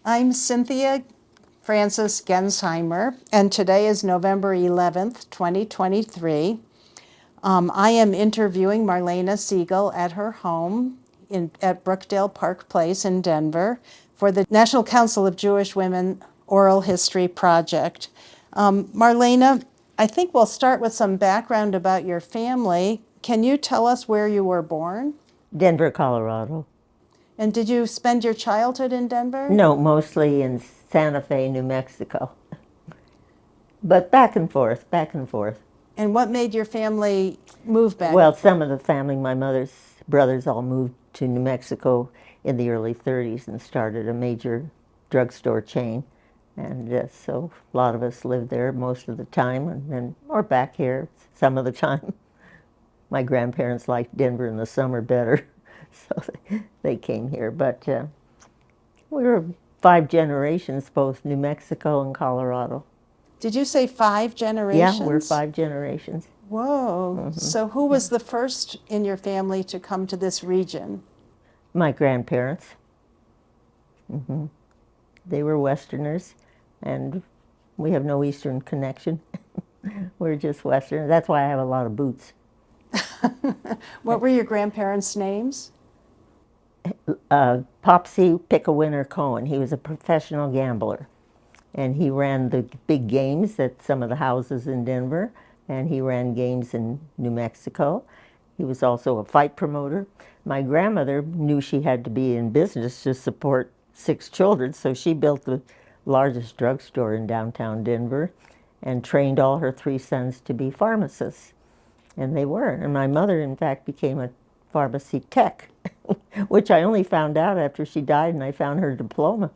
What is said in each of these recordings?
I'm Cynthia Francis Gensheimer, and today is November 11th, 2023. I am interviewing Marlene Siegel at her home at Brookdale Park Place in Denver for the National Council of Jewish Women Oral History Project. Marlene, I think we'll start with some background about your family. Can you tell us where you were born? Denver, Colorado. And did you spend your childhood in Denver? No, mostly in Santa Fe, New Mexico. But back and forth, back and forth. And what made your family move back Well, and forth? some of the family, my mother's brothers all moved to New Mexico in the early 30s and started a major drugstore chain. And so a lot of us lived there most of the time, and then or back here some of the time. My grandparents liked Denver in the summer better, so they came here. But we were 5 generations, both New Mexico and Colorado. Did you say 5 Yeah, we're generations? 5 generations. Whoa. So who was the first in your family to come to this region? My grandparents, they were Westerners, and we have no Eastern connection. We're just Western. That's why I have a lot of boots. What were your grandparents' names? Popsy Pick-a-Winner Cohen, he was a professional gambler. And he ran the big games at some of the houses in Denver, and he ran games in New Mexico. He was also a fight promoter. My grandmother knew she had to be in business to support 6 children, so she built the largest drugstore in downtown Denver and trained all her 3 sons to be pharmacists. And they were. And my mother, in fact, became a pharmacy tech, which I only found out after she died and I found her diploma.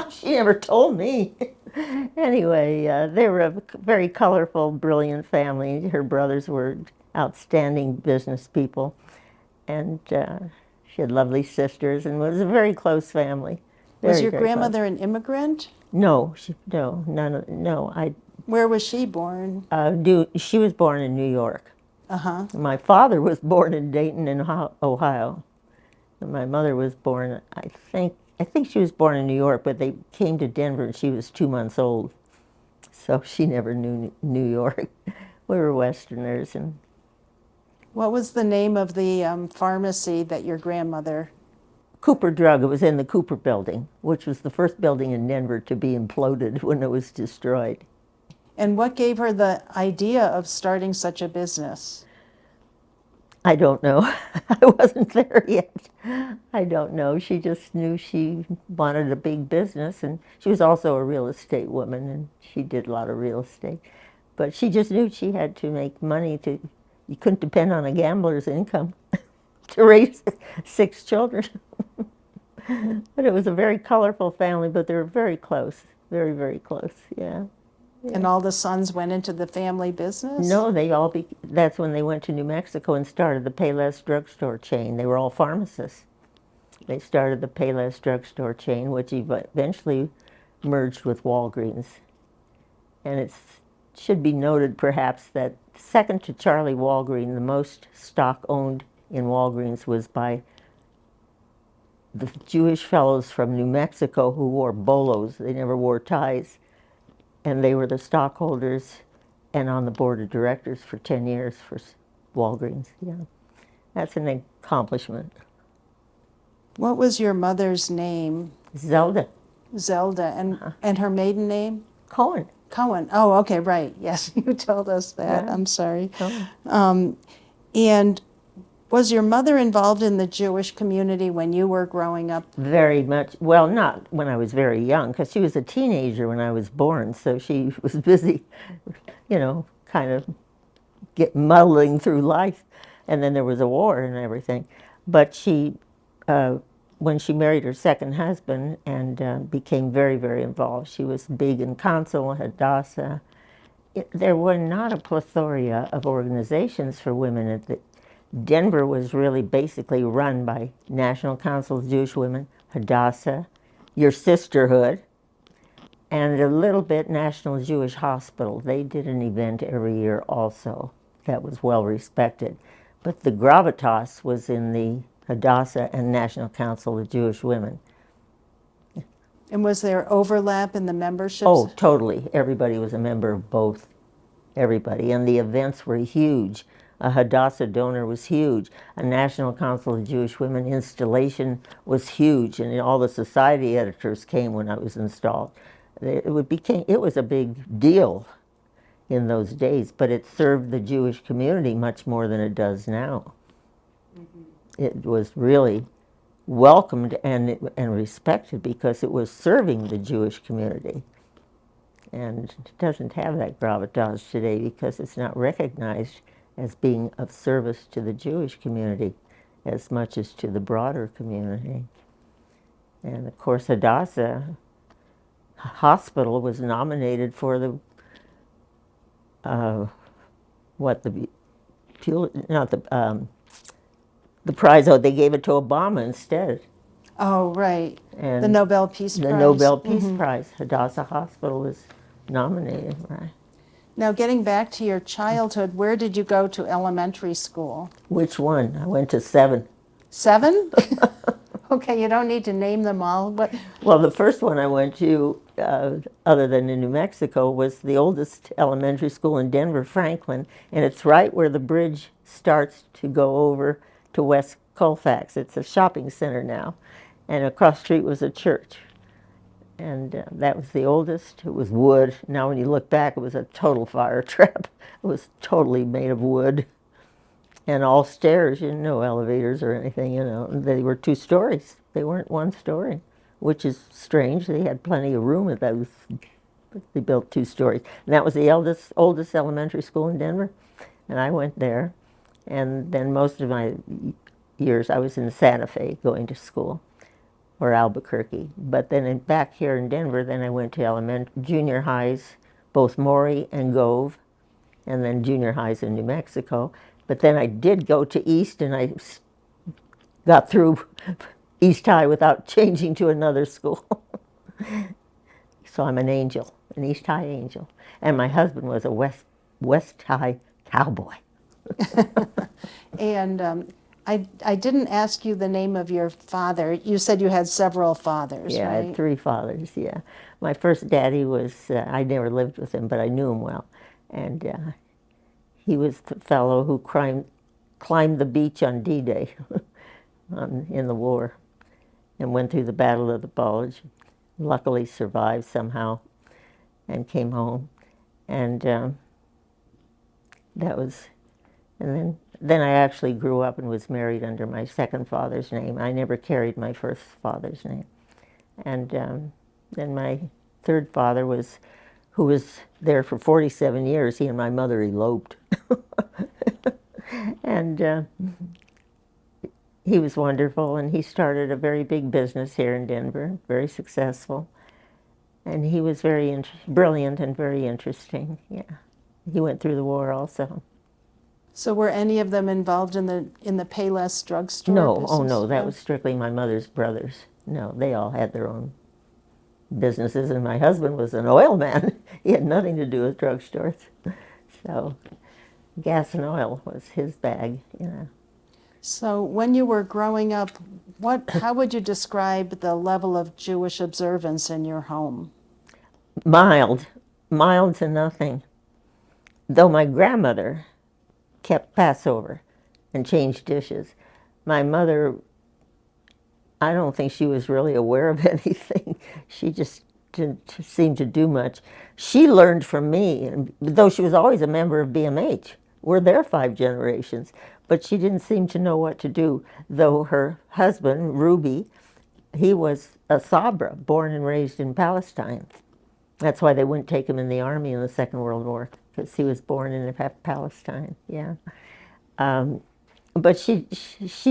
She never told me. Anyway, they were a very colorful, brilliant family. Her brothers were outstanding business people, and she had lovely sisters, and was a very close family. Was Very, your very close. grandmother an immigrant? No, no, none. No, Where was she born? she was born in New York. Uh-huh. My father was born in Dayton, in Ohio. And my mother was born, I think she was born in New York, but they came to Denver and she was 2 months old. So she never knew New York. We were Westerners. And What was the name of the pharmacy that your grandmother? Cooper Drug, it was in the Cooper building, which was the first building in Denver to be imploded when it was destroyed. And what gave her the idea of starting such a business? I don't know. I wasn't there yet. I don't know. She just knew she wanted a big business, and she was also a real estate woman, and she did a lot of real estate. But she just knew she had to make money you couldn't depend on a gambler's income to raise 6 children. But it was a very colorful family, but they were very close, very, very close, yeah. And all the sons went into the family business? No, that's when they went to New Mexico and started the Payless drugstore chain. They were all pharmacists. They started the Payless drugstore chain, which eventually merged with Walgreens. And it should be noted, perhaps, that second to Charlie Walgreen, the most stock owned in Walgreens was by the Jewish fellows from New Mexico who wore bolos. They never wore ties. And they were the stockholders and on the board of directors for 10 years for Walgreens. Yeah, that's an accomplishment. What was your mother's name? Zelda Zelda. And her maiden name? Cohen. Cohen. Oh, okay, right. Yes, you told us that. Yeah. I'm sorry. Cohen. And was your mother involved in the Jewish community when you were growing up? Very much. Well, not when I was very young, because she was a teenager when I was born, so she was busy, kind of muddling through life. And then there was a war and everything. But when she married her second husband and became very, very involved, she was big in Council, Hadassah. There were not a plethora of organizations for women. Denver was really basically run by National Council of Jewish Women, Hadassah, your sisterhood, and a little bit National Jewish Hospital. They did an event every year also that was well respected. But the gravitas was in the Hadassah and National Council of Jewish Women. And was there overlap in the memberships? Oh, totally. Everybody was a member of both. Everybody. And the events were huge. A Hadassah donor was huge. A National Council of Jewish Women installation was huge. And all the society editors came when I was installed. It was a big deal in those days, but it served the Jewish community much more than it does now. It was really welcomed and respected because it was serving the Jewish community. And it doesn't have that gravitas today because it's not recognized as being of service to the Jewish community as much as to the broader community. And of course, Hadassah Hospital was nominated for the the prize. Oh, they gave it to Obama instead. Oh, right. And the Nobel Peace Prize. The Nobel Peace Prize. Hadassah Hospital was nominated, right? Now, getting back to your childhood, where did you go to elementary school? Which one? I went to 7. 7? Okay, you don't need to name them all. But Well, the first one I went to, other than in New Mexico, was the oldest elementary school in Denver, Franklin, and it's right where the bridge starts to go over to West Colfax. It's a shopping center now, and across the street was a church. And that was the oldest. It was wood. Now when you look back, it was a total fire trap. It was totally made of wood. And all stairs, no elevators or anything, They were 2 stories. They weren't 1 story, which is strange. They had plenty of room at those. They built 2 stories. And that was the oldest elementary school in Denver. And I went there. And then most of my years I was in Santa Fe going to school, or Albuquerque. But then back here in Denver, then I went to junior highs, both Maury and Gove, and then junior highs in New Mexico. But then I did go to East, and I got through East High without changing to another school. So I'm an angel, an East High angel. And my husband was a West High cowboy. And I didn't ask you the name of your father. You said you had several fathers, Yeah, right? I had 3 fathers, yeah. My first daddy was, I never lived with him, but I knew him well. And he was the fellow who climbed the beach on D-Day in the war and went through the Battle of the Bulge. Luckily survived somehow and came home. And that was, and then I actually grew up and was married under my second father's name. I never carried my first father's name. And then my third father who was there for 47 years, he and my mother eloped. And he was wonderful, and he started a very big business here in Denver, very successful. And he was very brilliant and very interesting, yeah. He went through the war also. So were any of them involved in the Payless drugstore No, business? oh no, that was strictly my mother's brothers. No, they all had their own businesses, and my husband was an oil man. He had nothing to do with drugstores. So gas and oil was his bag, yeah. So when you were growing up, how would you describe the level of Jewish observance in your home? Mild to nothing. Though my grandmother kept Passover and changed dishes, my mother, I don't think she was really aware of anything. She just didn't seem to do much. She learned from me, and though she was always a member of BMH. We're there 5 generations, but she didn't seem to know what to do, though her husband, Ruby, he was a Sabra, born and raised in Palestine. That's why they wouldn't take him in the army in the Second World War, because he was born in Palestine, yeah. But she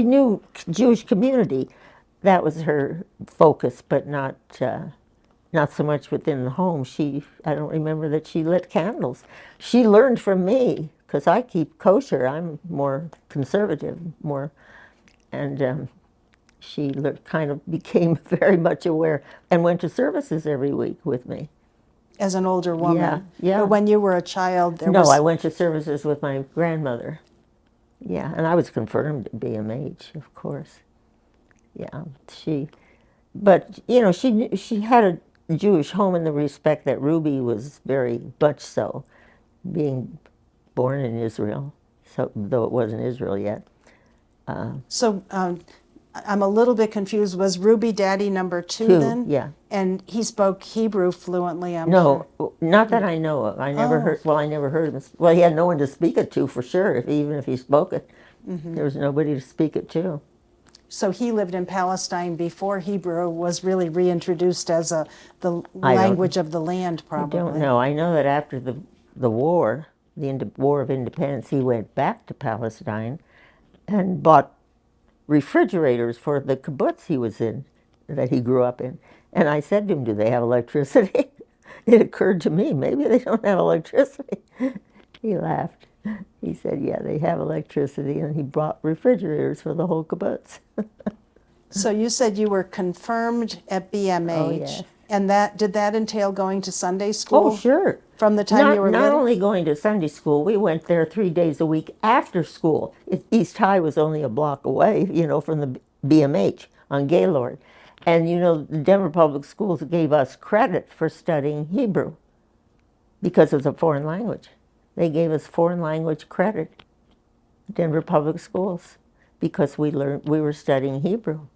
knew Jewish community. That was her focus, but not so much within the home. I don't remember that she lit candles. She learned from me, because I keep kosher. I'm more conservative, and she kind of became very much aware and went to services every week with me. As an older woman? Yeah, yeah. But when you were a child, No, I went to services with my grandmother. Yeah, and I was confirmed at BMH, of course. Yeah, But she had a Jewish home in the respect that Ruby was very much so, being born in Israel, so though it wasn't Israel yet. So I'm a little bit confused. Was Ruby daddy number two Two, then? yeah. And he spoke Hebrew fluently, I'm No, sure. not that I know of. I never Oh, heard. Well, I never heard him. Well, he had no one to speak it to for sure. Even if he spoke it, there was nobody to speak it to. so he lived in Palestine before Hebrew was really reintroduced as the I don't. language of the land, I don't probably. know. I know that after the war, War of Independence, he went back to Palestine and bought refrigerators for the kibbutz he was in, that he grew up in. And I said to him, "Do they have electricity?" It occurred to me, maybe they don't have electricity. He laughed. He said, "Yeah, they have electricity," and he bought refrigerators for the whole kibbutz. So you said you were confirmed at Oh BMH, yes. and did that entail going to Sunday Oh school sure. from the time you Not were not little? only going to Sunday school, we went there 3 days a week after school. East High was only a block away, from the BMH on Gaylord. And the Denver Public Schools gave us credit for studying Hebrew because it's a foreign language. They gave us foreign language credit, Denver Public Schools, because we were studying Hebrew,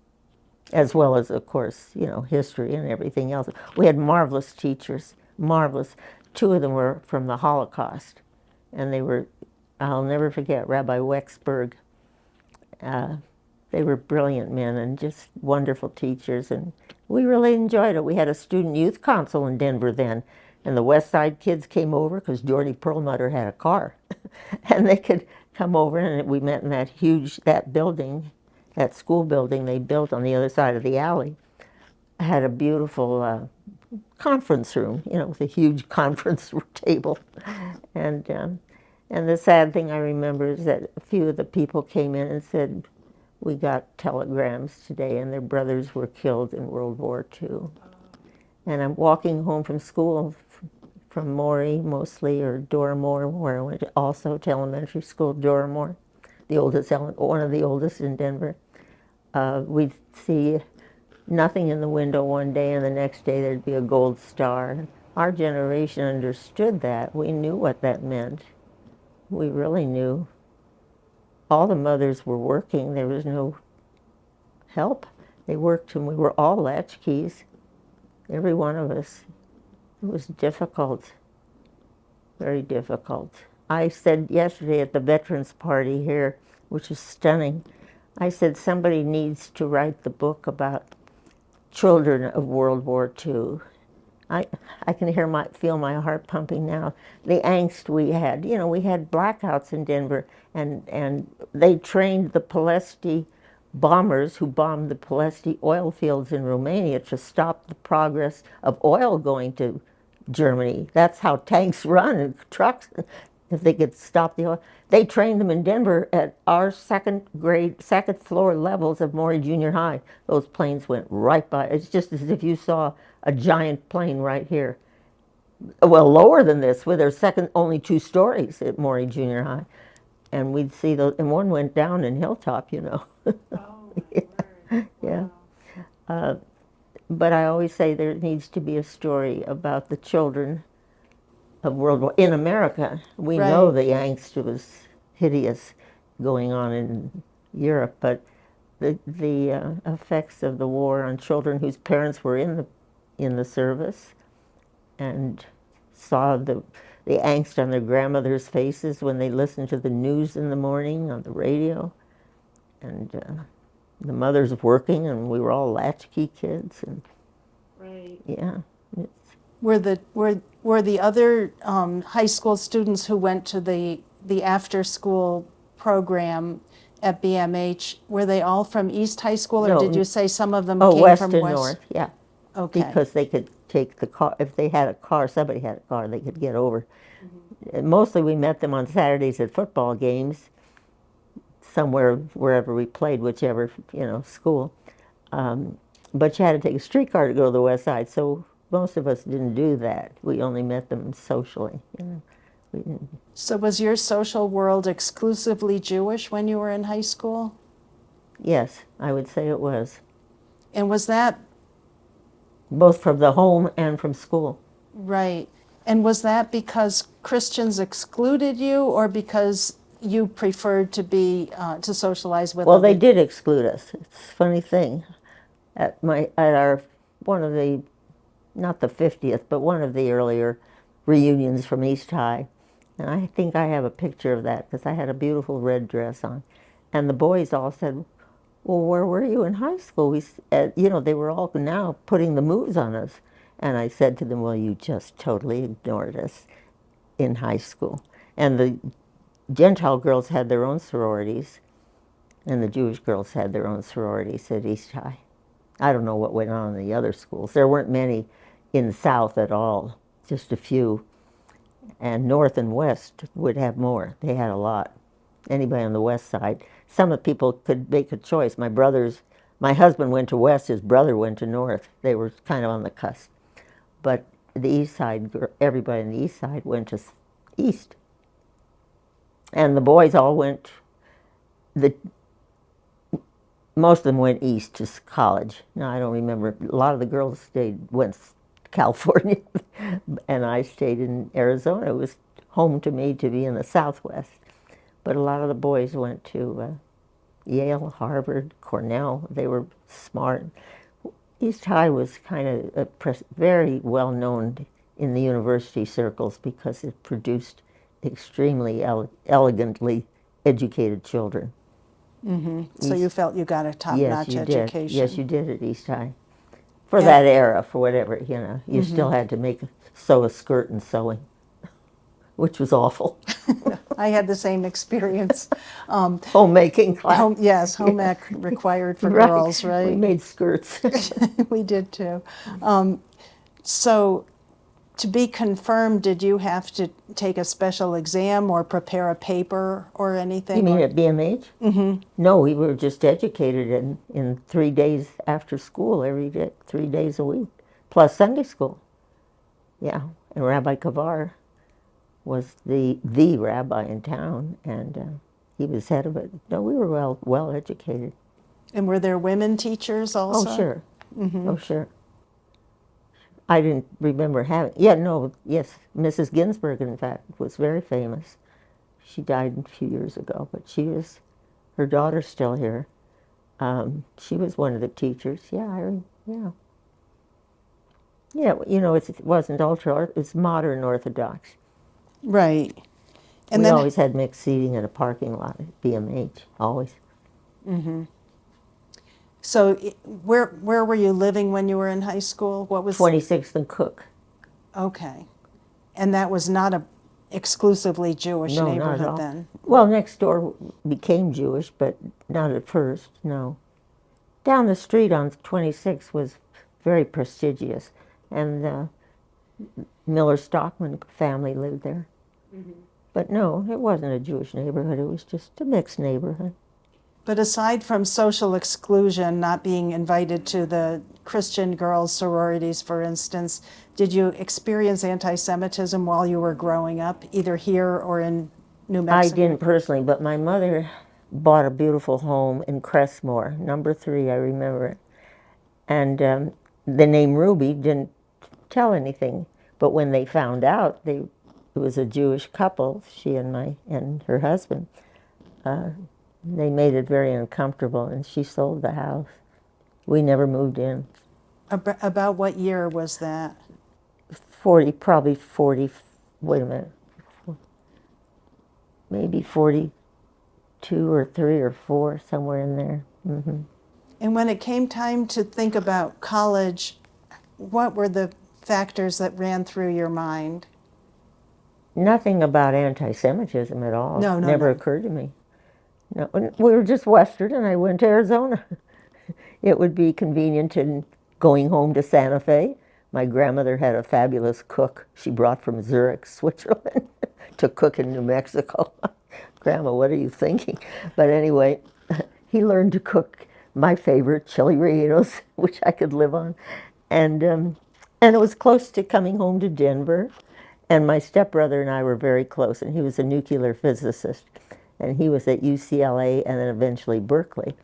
as well as, of course, history and everything else. We had marvelous teachers, marvelous. Two of them were from the Holocaust, and I'll never forget, Rabbi Wexberg. Uh, they were brilliant men and just wonderful teachers, and we really enjoyed it. We had a student youth council in Denver then, and the West Side kids came over because Jordy Perlmutter had a car, and they could come over, and we met in that building, that school building they built on the other side of the alley. Had a beautiful conference room, with a huge conference table, and the sad thing I remember is that a few of the people came in and said, "We got telegrams today, and their brothers were killed in World War II." And I'm walking home from school, from Morey mostly, or Doramore, where I went also to elementary school, Doramore, one of the oldest in Denver. We'd see nothing in the window one day, and the next day there'd be a gold star. Our generation understood that. We knew what that meant. We really knew. All the mothers were working. There was no help. They worked, and we were all latchkeys, every one of us. It was difficult, very difficult. I said yesterday at the Veterans Party here, which is stunning, I said somebody needs to write the book about children of World War II. I can feel my heart pumping now. The angst we had. We had blackouts in Denver, and they trained the Palesti bombers who bombed the Palesti oil fields in Romania to stop the progress of oil going to Germany. That's how tanks run and trucks. If they could stop the oil, they trained them in Denver at our second floor levels of Morey Junior High. Those planes went right by. It's just as if you saw a giant plane right here. Well, lower than this, with their second, only 2 stories at Morey Junior High, and we'd see those. And one went down in Hilltop. Oh, my word. Yeah. Wow. But I always say there needs to be a story about the children of World War in America. We know Right. the angst was hideous going on in Europe, but the effects of the war on children whose parents were in the service and saw the angst on their grandmothers' faces when they listened to the news in the morning on the radio, and the mothers working, and we were all latchkey kids, and Right. yeah. Were the other high school students who went to the after school program at BMH, were they all from East High School, or did you No, say some of them oh, came west from and West? north, yeah. Okay. Because they could take the car. If they had a car, somebody had a car, they could get over. Mostly we met them on Saturdays at football games, somewhere, wherever we played, whichever, school. Um, but you had to take a streetcar to go to the west side, so most of us didn't do that. We only met them socially. We didn't. So was your social world exclusively Jewish when you were in high school? Yes, I would say it was. And was that both from the home and from school. Right. And was that because Christians excluded you, or because you preferred to be to socialize with Well, they other? did exclude us. It's a funny thing. At our one of the, not the 50th, but one of the earlier reunions from East High, and I think I have a picture of that because I had a beautiful red dress on, and the boys all said, "Well, where were you in high school?" They were all now putting the moves on us, and I said to them, "Well, you just totally ignored us in high school." And the Gentile girls had their own sororities, and the Jewish girls had their own sororities at East High. I don't know what went on in the other schools. There weren't many in the South at all, just a few. And North and West would have more. They had a lot. Anybody on the West side. Some of the people could make a choice. My husband went to West, his brother went to North. They were kind of on the cusp. But the East side, everybody on the East side went to East. And the boys all went, the most of them went east to college. Now, I don't remember. A lot of the girls went to California, and I stayed in Arizona. It was home to me to be in the Southwest. But a lot of the boys went to Yale, Harvard, Cornell. They were smart. East High was kind of very well known in the university circles because it produced extremely elegantly educated children. So you felt you got a Yes, top-notch you did. education. Yes, you did at East High. For Yeah. that era, for whatever, you still had to sew a skirt and sewing, which was awful. I had the same experience. Homemaking class. Yes, home Yeah. ec required for Right. girls, We right? made skirts. We did too. So to be confirmed, did you have to take a special exam or prepare a paper or anything? You mean or- at BMH? Mm-hmm. No, we were just educated in 3 days after school, every day, 3 days a week, plus Sunday school. Yeah, and Rabbi Kavar was the rabbi in town, and he was head of it. No, we were well educated. And were there women teachers Oh, also? sure. Oh, sure. I didn't remember having. Yeah, no, yes. Mrs. Ginsburg, in fact, was very famous. She died a few years ago, but her daughter's still here. She was one of the teachers. Yeah. Yeah, it wasn't ultra, it's modern Orthodox. Right. And We then, always had mixed seating in a parking lot at BMH, always. so where were you living when you were in high school? What was? 26th and Cook. Okay. And that was not a exclusively Jewish No, not at neighborhood all. then? Well, next door became Jewish, but not at first, no. Down the street on 26 was very prestigious, and the Miller Stockman family lived there. But no, it wasn't a Jewish neighborhood. It was just a mixed neighborhood. But aside from social exclusion, not being invited to the Christian girls' sororities, for instance, did you experience anti-Semitism while you were growing up, either here or in New I Mexico? didn't personally, but my mother bought a beautiful home in Crestmore, number 3, I remember it. And the name Ruby didn't tell anything. But when they found out it was a Jewish couple, she and her husband, they made it very uncomfortable, and she sold the house. We never moved in. About what year was that? 40, wait a minute, maybe 42 or 3 or 4, somewhere in there. And when it came time to think about college, what were the factors that ran through your mind? Nothing about anti-Semitism at all. No, no, Never no. occurred to me. No, we were just Western, and I went to Arizona. It would be convenient in going home to Santa Fe. My grandmother had a fabulous cook she brought from Zurich, Switzerland, to cook in New Mexico. Grandma, what are you thinking? But anyway, he learned to cook my favorite chili rellenos, which I could live on, and it was close to coming home to Denver. And my stepbrother and I were very close, and he was a nuclear physicist, and he was at UCLA and then eventually Berkeley.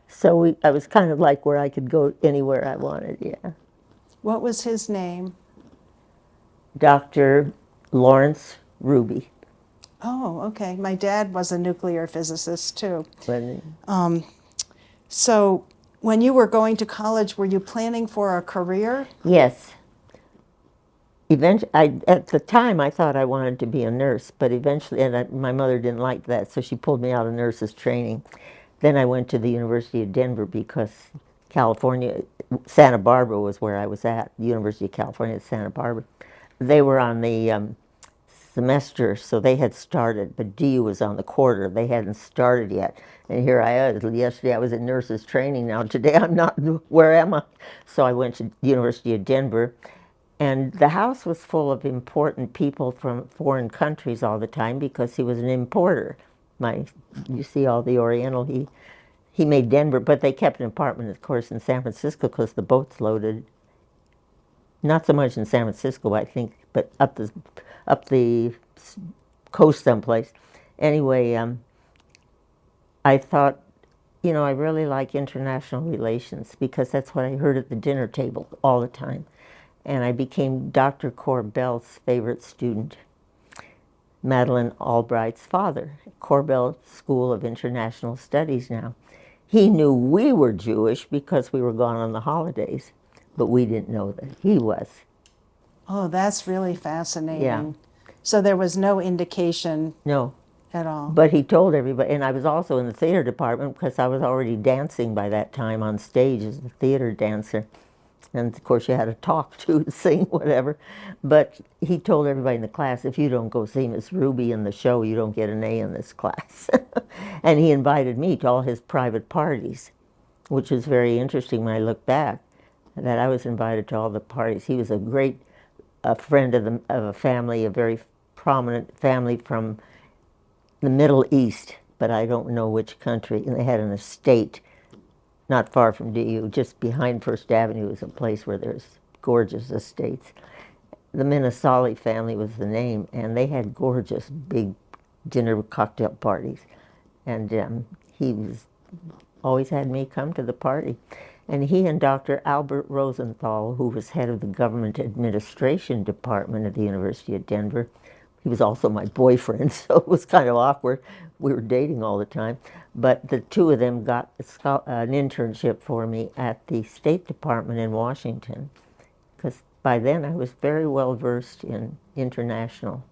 So I was kind of like where I could go anywhere I wanted, yeah. What was his name? Dr. Lawrence Ruby. Oh, okay. My dad was a nuclear physicist too. But So when you were going to college, were you planning for a career? yes, at the time I thought I wanted to be a nurse, but eventually, my mother didn't like that, so she pulled me out of nurses training. Then I went to the University of Denver because California, Santa Barbara was where I was at, the University of California at Santa Barbara. They were on the semester, so they had started, but DU was on the quarter. They hadn't started yet. And here I was. Yesterday I was in nurses training. Now today I'm not. Where am I? So I went to the University of Denver, and the house was full of important people from foreign countries all the time because he was an importer. You see all the Oriental, he made Denver, but they kept an apartment, of course, in San Francisco because the boats loaded. Not so much in San Francisco, I think, but up the coast someplace. Anyway, I thought, I really like international relations because that's what I heard at the dinner table all the time. And I became Dr. Corbell's favorite student, Madeleine Albright's father, Corbell School of International Studies now. He knew we were Jewish because we were gone on the holidays, but we didn't know that he was. Oh, that's really Yeah. fascinating. So there was no indication No, at all. but he told everybody, and I was also in the theater department because I was already dancing by that time on stage as a theater dancer. And of course, you had to talk to, sing, whatever. But he told everybody in the class, if you don't go see Miss Ruby in the show, you don't get an A in this class. And he invited me to all his private parties, which was very interesting when I look back, that I was invited to all the parties. He was a friend of a family, a very prominent family from the Middle East, but I don't know which country. And they had an estate not far from DU, just behind First Avenue is a place where there's gorgeous estates. The Minnesali family was the name, and they had gorgeous big dinner cocktail parties. And he was always had me come to the party. And he and Dr. Albert Rosenthal, who was head of the government administration department at the University of Denver, he was also my boyfriend, so it was kind of awkward. We were dating all the time. But the two of them got an internship for me at the State Department in Washington, because by then I was very well versed in international.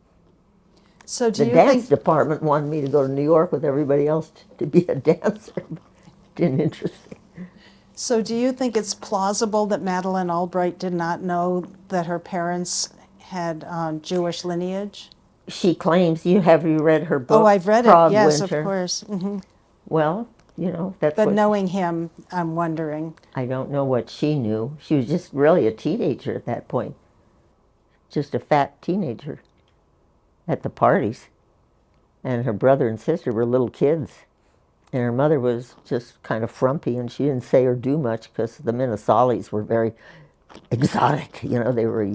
So do The you dance think, department wanted me to go to New York with everybody else to be a dancer. Didn't interest me. it's plausible that Madeleine Albright did not know that her parents had Jewish lineage? She claims, have you read her Oh, book, I've read it. Prague Yes, of Winter? course. Well, that's But what, knowing him, I'm wondering. I don't know what she knew. She was just really a teenager at that point, just a fat teenager at the parties. And her brother and sister were little kids. And her mother was just kind of frumpy, and she didn't say or do much because the Minnesalis were very exotic. They were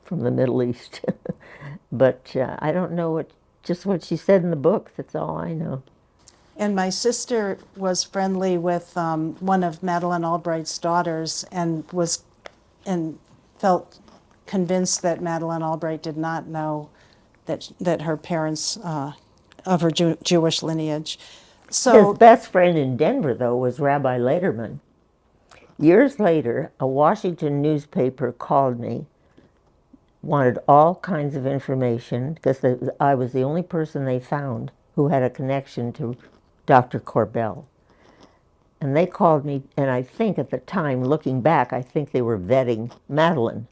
from the Middle East. But I don't know just what she said in the book. That's all I know. And my sister was friendly with one of Madeleine Albright's daughters and felt convinced that Madeleine Albright did not know that her parents of her Jewish lineage. His So, best friend in Denver, though, was Rabbi Lederman. Years later, a Washington newspaper called me, wanted all kinds of information, because I was the only person they found who had a connection to Dr. Corbell. And they called me, and I think at the time, looking back, I think they were vetting Madeleine.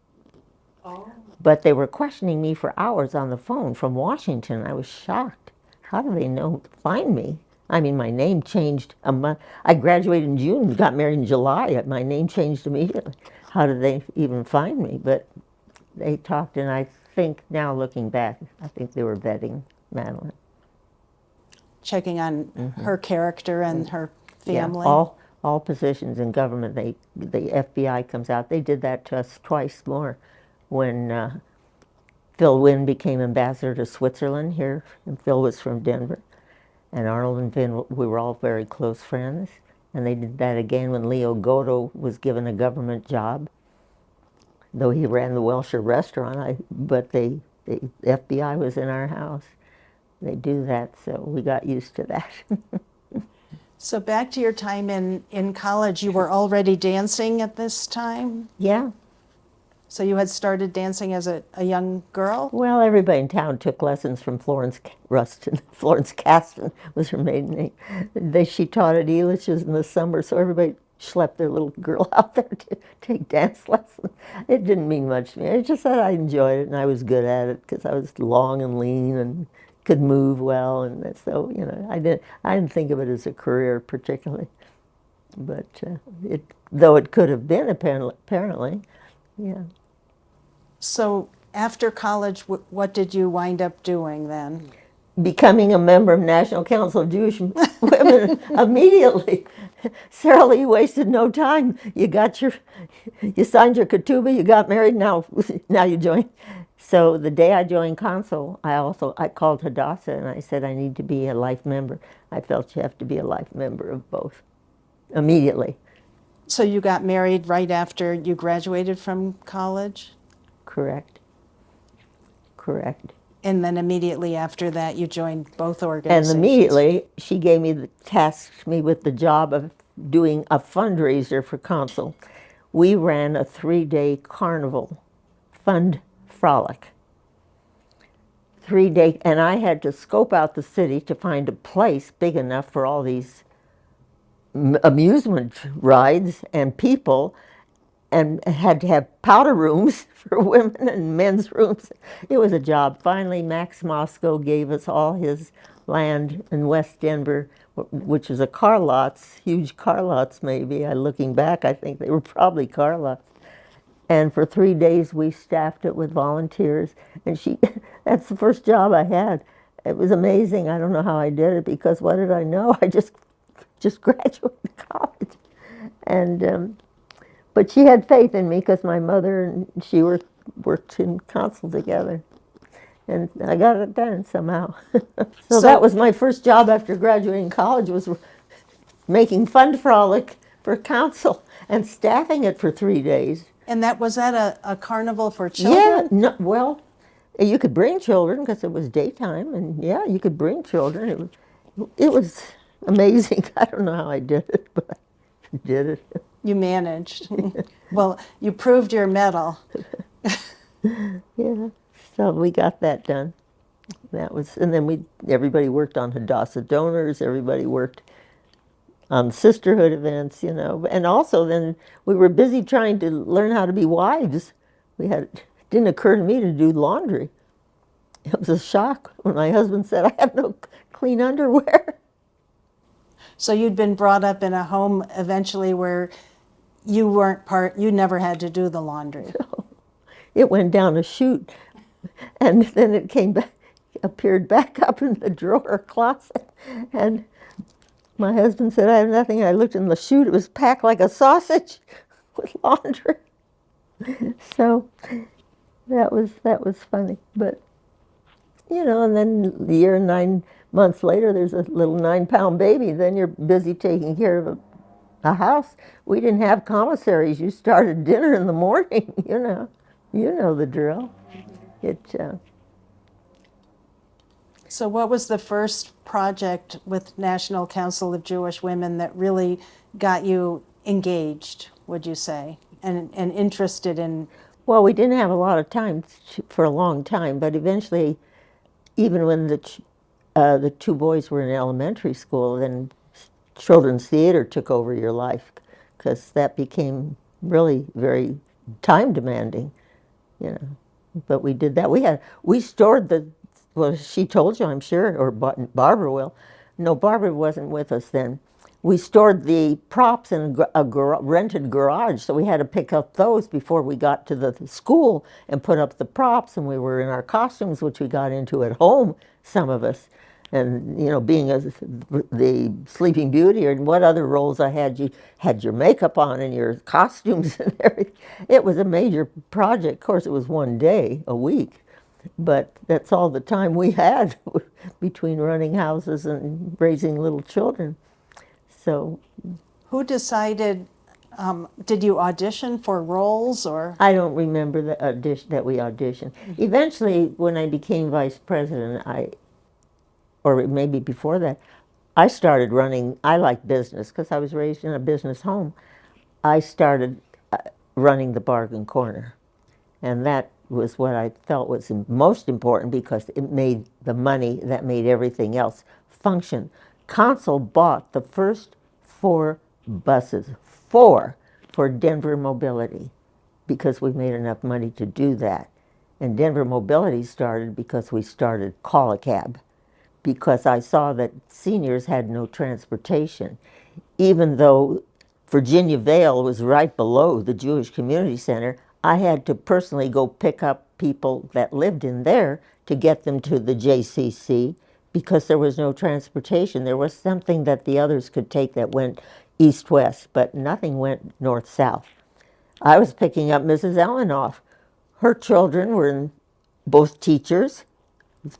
But they were questioning me for hours on the phone from Washington. I was shocked. How do they find me? I mean, my name changed a month. I graduated in June, got married in July. My name changed immediately. How did they even find me? But they talked, and I think now looking back, I think they were vetting Madeleine. checking on her character and her Yeah, family. all positions in government. The FBI comes out. They did that to us twice more, when Phil Wynne became ambassador to Switzerland here, and Phil was from Denver. And Arnold and Finn, we were all very close friends. And they did that again when Leo Goto was given a government job. though he ran the Welsh restaurant. But the FBI was in our house. They do that, so we got used to that. So back to your time in college, you were already dancing at this time? Yeah. So you had started dancing as a young girl? Well, everybody in town took lessons from Florence Ruston. Florence Caston was her maiden name. She taught at Elish's in the summer, so everybody schlepped their little girl out there to take dance lessons. It didn't mean much to me. It's just that I enjoyed it and I was good at it because I was long and lean and could move well, and so I didn't think of it as a career particularly, but though it could have been apparently, yeah. So after college, what did you wind up doing then? Becoming a member of National Council of Jewish Women immediately. Sarah Lee wasted no time. You signed your ketubah, you got married, now you join. So the day I joined Council, I called Hadassah and I said I need to be a life member. I felt you have to be a life member of both immediately. So you got married right after you graduated from college? Correct. And then immediately after that, you joined both And organizations? immediately, she tasked me with the job of doing a fundraiser for Council. We ran a 3-day carnival fund frolic. 3-day, and I had to scope out the city to find a place big enough for all these amusement rides and people, and had to have powder rooms for women and men's rooms. It was a job. Finally, Max Moscow gave us all his land in West Denver, which was a car lots, huge car lots maybe. Looking back, I think they were probably car lots. And for 3 days, we staffed it with volunteers. And that's the first job I had. It was amazing. I don't know how I did it, because what did I know? I just graduated college. And but she had faith in me because my mother and she worked in Council together. And I got it done somehow. So that was my first job after graduating college, was making fund frolic for Council and staffing it for 3 days. And was that a carnival for Yeah, children? well, you could bring children because it was daytime, and yeah, you could bring children. It was amazing. I don't know how I did it, but I did it. You managed. Well, you proved your mettle. Yeah, so we got that done. And then everybody worked on Hadassah donors. Everybody worked on sisterhood events, and also then we were busy trying to learn how to be wives. It didn't occur to me to do laundry. It was a shock when my husband said, "I have no clean underwear." So you'd been brought up in a home eventually where you you never had to do the laundry. It went down a chute, and then it appeared back up in the drawer closet. And my husband said, "I have nothing." I looked in the chute; it was packed like a sausage with laundry. So that was funny, but and then a year and 9 months later, there's a little 9-pound baby. Then you're busy taking care of a house. We didn't have commissaries. You started dinner in the morning. You know the drill. So what was the first project with National Council of Jewish Women that really got you engaged, would you say, and interested in? Well, we didn't have a lot of time for a long time, but eventually, even when the 2 boys were in elementary school, then children's theater took over your life, because that became really very time demanding, But we did that. We stored well, she told you, I'm sure, or Barbara will. No, Barbara wasn't with us then. We stored the props in a rented garage, so we had to pick up those before we got to the school and put up the props, and we were in our costumes, which we got into at home, some of us. And, being the Sleeping Beauty, or what other roles I had, you had your makeup on and your costumes and everything. It was a major project. Of course, it was 1 day a week, but that's all the time we had between running houses and raising little children. So, Who decided Did you audition for roles or? I don't remember the audition that we auditioned. Eventually, when I became vice president, or maybe before that, I started running. I like business because I was raised in a business home. I started running the bargain corner, and that was what I felt was most important because it made the money that made everything else function. Council bought the first 4 buses, 4, for Denver Mobility, because we made enough money to do that. And Denver Mobility started because we started Call a Cab, because I saw that seniors had no transportation. Even though Virginia Vale was right below the Jewish Community Center, I had to personally go pick up people that lived in there to get them to the JCC because there was no transportation. There was something that the others could take that went east-west, but nothing went north-south. I was picking up Mrs. Ellenoff. Her children were both teachers,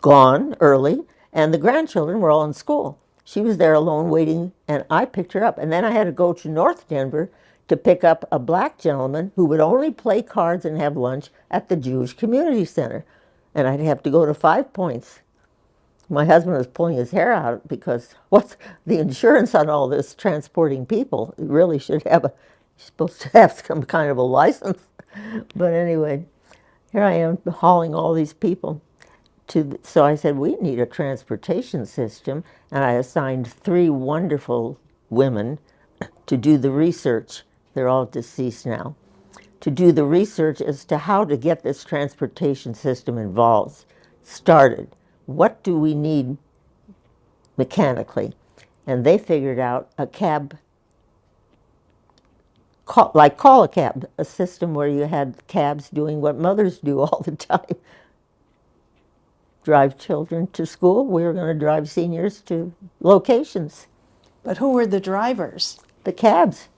gone early, and the grandchildren were all in school. She was there alone waiting, and I picked her up. And then I had to go to North Denver to pick up a black gentleman who would only play cards and have lunch at the Jewish Community Center. And I'd have to go to 5 Points. My husband was pulling his hair out because what's the insurance on all this transporting people? You really should have you're supposed to have some kind of a license. But anyway, here I am hauling all these people. So I said, we need a transportation system, and I assigned 3 wonderful women to do the research. They're all deceased now. To do the research as to how to get this transportation system started. What do we need mechanically? And they figured out a cab, like Call a Cab, a system where you had cabs doing what mothers do all the time. Drive children to school. We were going to drive seniors to locations. But who were the drivers? The cabs.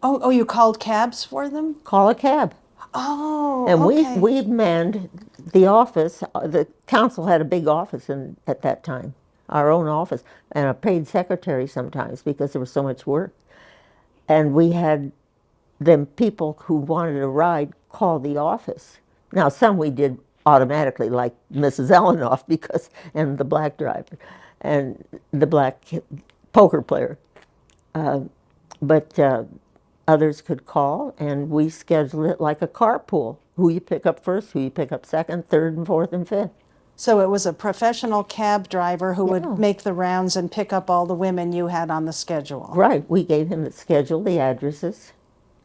Oh, you called cabs for them? Call a cab. Oh, And okay. we manned the office. The council had a big office at that time, our own office, and a paid secretary sometimes because there was so much work. And we had them people who wanted a ride call the office. Now, some we did automatically, like Mrs. Ellenoff, and the black driver, and the black poker player. But others could call, and we scheduled it like a carpool. Who you pick up first, who you pick up second, third, and fourth, and fifth. So it was a professional cab driver who Yeah. would make the rounds and pick up all the women you had on the schedule. Right. We gave him the schedule, the addresses.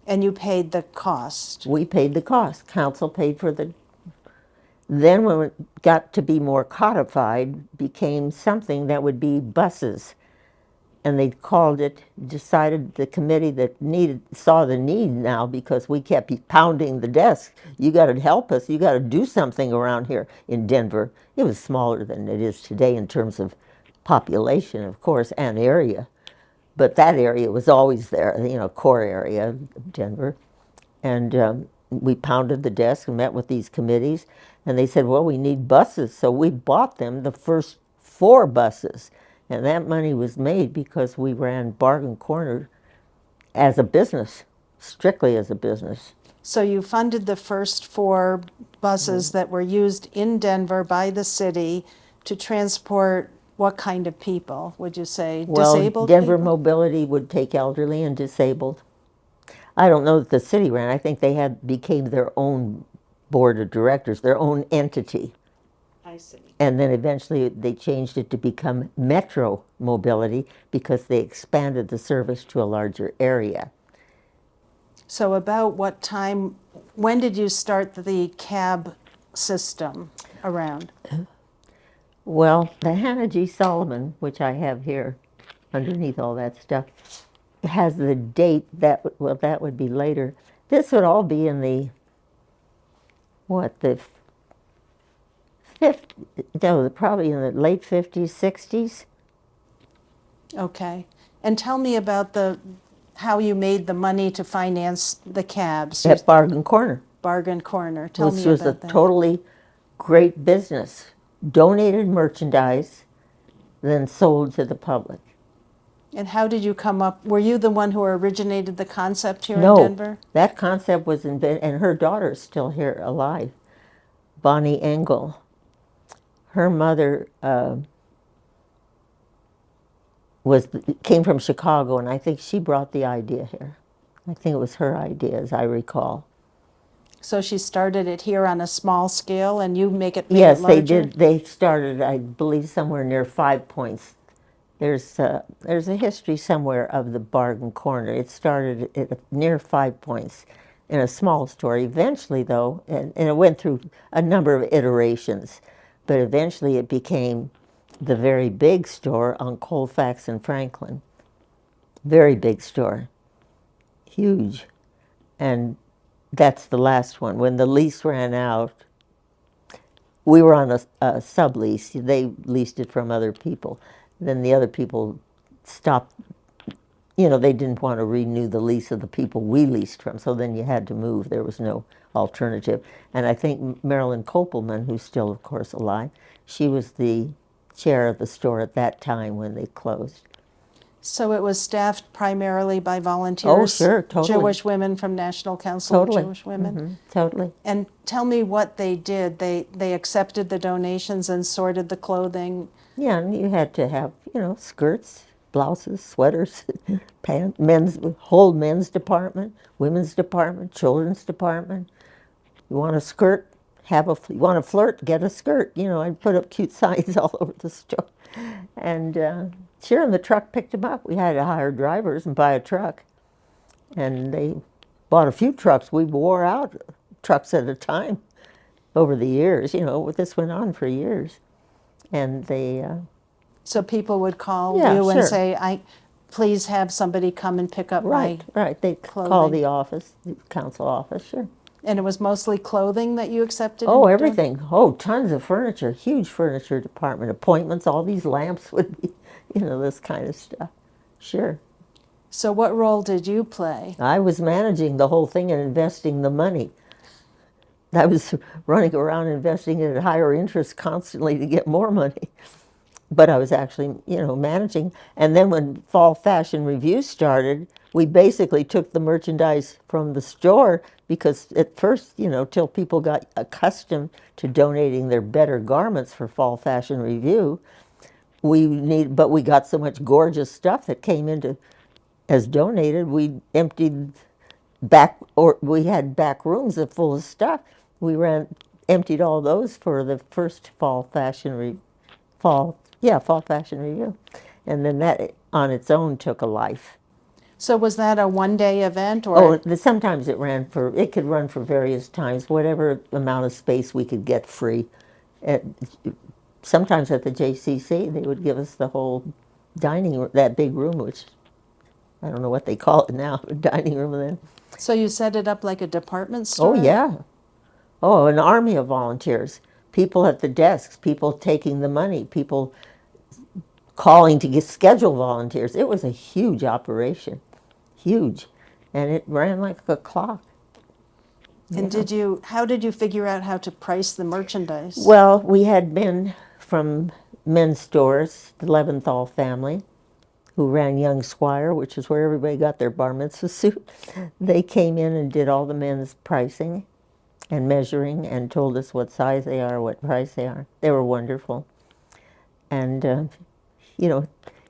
And you paid the cost. We paid the cost. Council paid for the. Then when it got to be more codified, became something that would be buses. And they decided the committee that saw the need now because we kept pounding the desk. You got to help us. You got to do something around here in Denver. It was smaller than it is today in terms of population, of course, and area. But that area was always there, core area of Denver. And we pounded the desk and met with these committees. And they said, well, we need buses. So we bought them the first 4 buses. And that money was made because we ran Bargain Corner as a business, strictly as a business. So you funded the first 4 buses that were used in Denver by the city to transport what kind of people, would you say? Well, Disabled Denver people? Mobility would take elderly and disabled. I don't know that the city ran. I think they became their own board of directors, their own entity. I see. And then eventually they changed it to become Metro Mobility because they expanded the service to a larger area. So about what time, when did you start the cab system around? Well, the Hannah G. Solomon, which I have here underneath all that stuff, has the date that would be later. This would all be in the probably in the late 50s, 60s. Okay. And tell me about how you made the money to finance the cabs. At Bargain Corner. Bargain Corner. Tell me Which was a about that. totally great business. Donated merchandise, then sold to the public. And how did you come up? Were you the one who originated the concept here in No, Denver? that concept was invented, and her daughter is still here alive, Bonnie Engel. Her mother came from Chicago, and I think she brought the idea here. I think it was her idea, as I recall. So she started it here on a small scale, and you made it Yes, they larger? did. They started, I believe, somewhere near 5 Points. There's a history somewhere of the Bargain Corner. It started near 5 Points in a small store. Eventually, though, and it went through a number of iterations, but eventually it became the very big store on Colfax and Franklin. Very big store, huge. And that's the last one. When the lease ran out, we were on a sublease. They leased it from other people. Then the other people stopped. They didn't want to renew the lease of the people we leased from. So then you had to move. There was no alternative. And I think Marilyn Kopelman, who's still, of course, alive, she was the chair of the store at that time when they closed. So it was staffed primarily by volunteers? Oh, sure, totally. Jewish women from National Council Totally. of Jewish Women? Mm-hmm. Totally. And tell me what they did. They accepted the donations and sorted the clothing. Yeah, and you had to have, skirts, blouses, sweaters, pants, whole men's department, women's department, children's department. You want a skirt, you want to flirt, get a skirt. I'd put up cute signs all over the store. And sure, and the truck picked them up. We had to hire drivers and buy a truck. And they bought a few trucks. We wore out trucks at a time over the years. This went on for years. And they... So people would call Yeah, you and sure. say, please have somebody come and pick up my Right. They clothing. call the office, the council office, sure. And it was mostly clothing that you accepted? Oh, everything. Oh, tons of furniture, huge furniture department, appointments, all these lamps would be, this kind of stuff. Sure. So what role did you play? I was managing the whole thing and investing the money. I was running around investing it at higher interest constantly to get more money. But I was actually, managing. And then when Fall Fashion Review started, we basically took the merchandise from the store because at first, till people got accustomed to donating their better garments for Fall Fashion Review, but we got so much gorgeous stuff that came into as donated. We emptied we had back rooms full of stuff. We emptied all those for the first Fall Fashion Review. Fall Fashion Review. And then that on its own took a life. So was that a one-day event? Or Sometimes it could run for various times, whatever amount of space we could get free. Sometimes at the JCC, they would give us the whole dining room, that big room, which I don't know what they call it now, dining room then. So you set it up like a department store? Oh, yeah. Oh, an army of volunteers. People at the desks, people taking the money, people calling to schedule volunteers. It was a huge operation, huge, and it ran like a clock. And how did you figure out how to price the merchandise? Well, we had men from men's stores, the Leventhal family, who ran Young Squire, which is where everybody got their bar mitzvah suit. They came in and did all the men's pricing and measuring and told us what size they are, what price they are. They were wonderful. And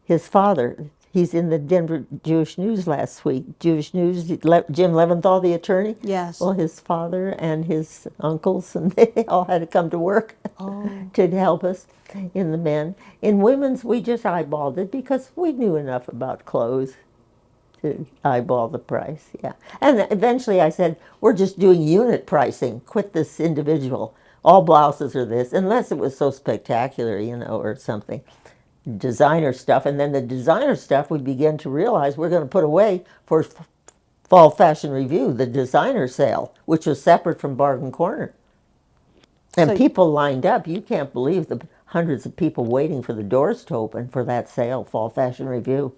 his father, he's in the Denver Jewish News last week. Jewish News, Jim Leventhal, the attorney? Yes. Well, his father and his uncles, and they all had to come to work to help us in the men. In women's, we just eyeballed it because we knew enough about clothes to eyeball the price, yeah. And eventually I said, we're just doing unit pricing. Quit this individual. All blouses are this, unless it was so spectacular, or something. Designer stuff, and then the designer stuff we began to realize we're going to put away for Fall Fashion Review, the designer sale, which was separate from Bargain Corner. And people lined up. You can't believe the hundreds of people waiting for the doors to open for that sale, Fall Fashion Review.